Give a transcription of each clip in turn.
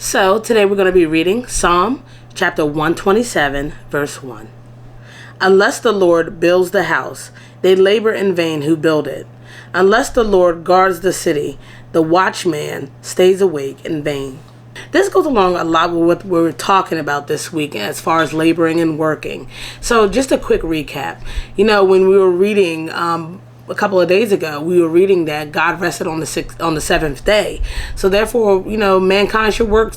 So today we're going to be reading Psalm chapter 127, verse 1. Unless the Lord builds the house, they labor in vain who build it. Unless the Lord guards the city, the watchman stays awake in vain. This goes along a lot with what we're talking about this week as far as laboring and working. So just a quick recap. When we were reading a couple of days ago, we were reading that God rested on the seventh day. So therefore, mankind should work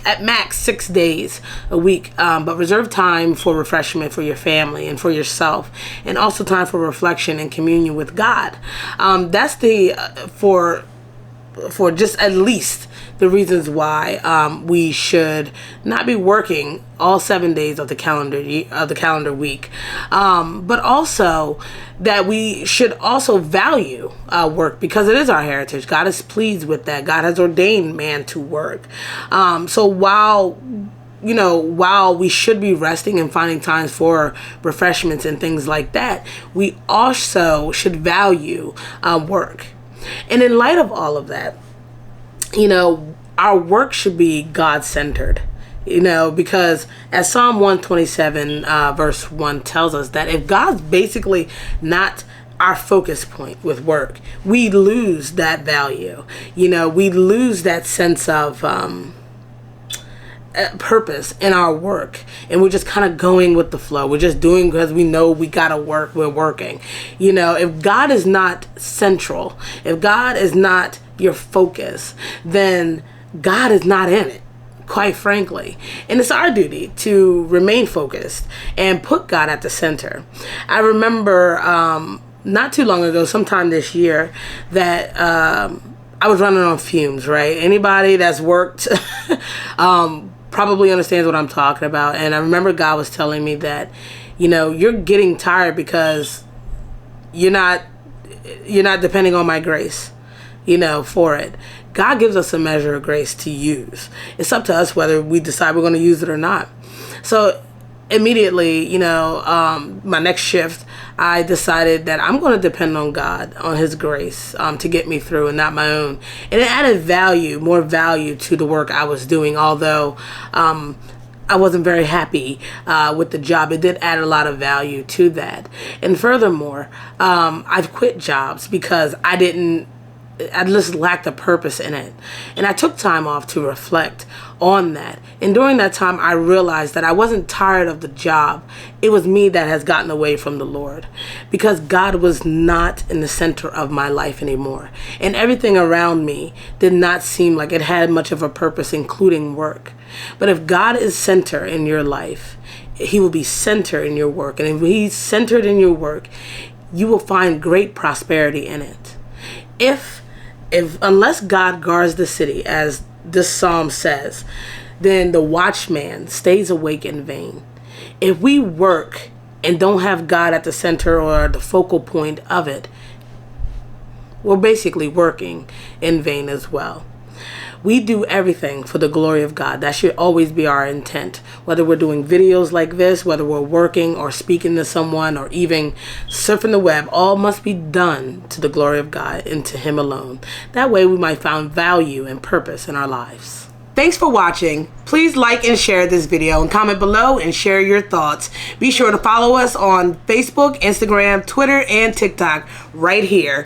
at max 6 days a week, but reserve time for refreshment for your family and for yourself, and also time for reflection and communion with God. That's for just at least the reasons why we should not be working all 7 days of the calendar week, but also that we should also value work, because it is our heritage. God is pleased with that. God has ordained man to work. So while we should be resting and finding times for refreshments and things like that, we also should value work. And in light of all of that, our work should be God-centered, because as Psalm 127 verse 1 tells us, that if God's basically not our focus point with work, we lose that value. We lose that sense of purpose in our work, and we're just kind of going with the flow. We're just doing because we know we gotta work. We're working. If God is not central, if God is not your focus, then God is not in it, quite frankly. And it's our duty to remain focused and put God at the center. I remember not too long ago, sometime this year, that I was running on fumes, right? Anybody that's worked probably understands what I'm talking about. And I remember God was telling me that, you're getting tired because you're not depending on my grace, for it. God gives us a measure of grace to use. It's up to us whether we decide we're going to use it or not. So immediately, my next shift, I decided that I'm going to depend on God, on His grace, to get me through, and not my own. And it added more value to the work I was doing, although I wasn't very happy with the job. It did add a lot of value to that. And furthermore, I've quit jobs because I just lacked a purpose in it. And I took time off to reflect on that. And during that time, I realized that I wasn't tired of the job. It was me that has gotten away from the Lord, because God was not in the center of my life anymore. And everything around me did not seem like it had much of a purpose, including work. But if God is center in your life, He will be center in your work. And if He's centered in your work, you will find great prosperity in it. Unless God guards the city, as this psalm says, then the watchman stays awake in vain. If we work and don't have God at the center or the focal point of it, we're basically working in vain as well. We do everything for the glory of God. That should always be our intent. Whether we're doing videos like this, whether we're working or speaking to someone, or even surfing the web, all must be done to the glory of God and to Him alone. That way we might find value and purpose in our lives. Thanks for watching. Please like and share this video, and comment below and share your thoughts. Be sure to follow us on Facebook, Instagram, Twitter, and TikTok right here.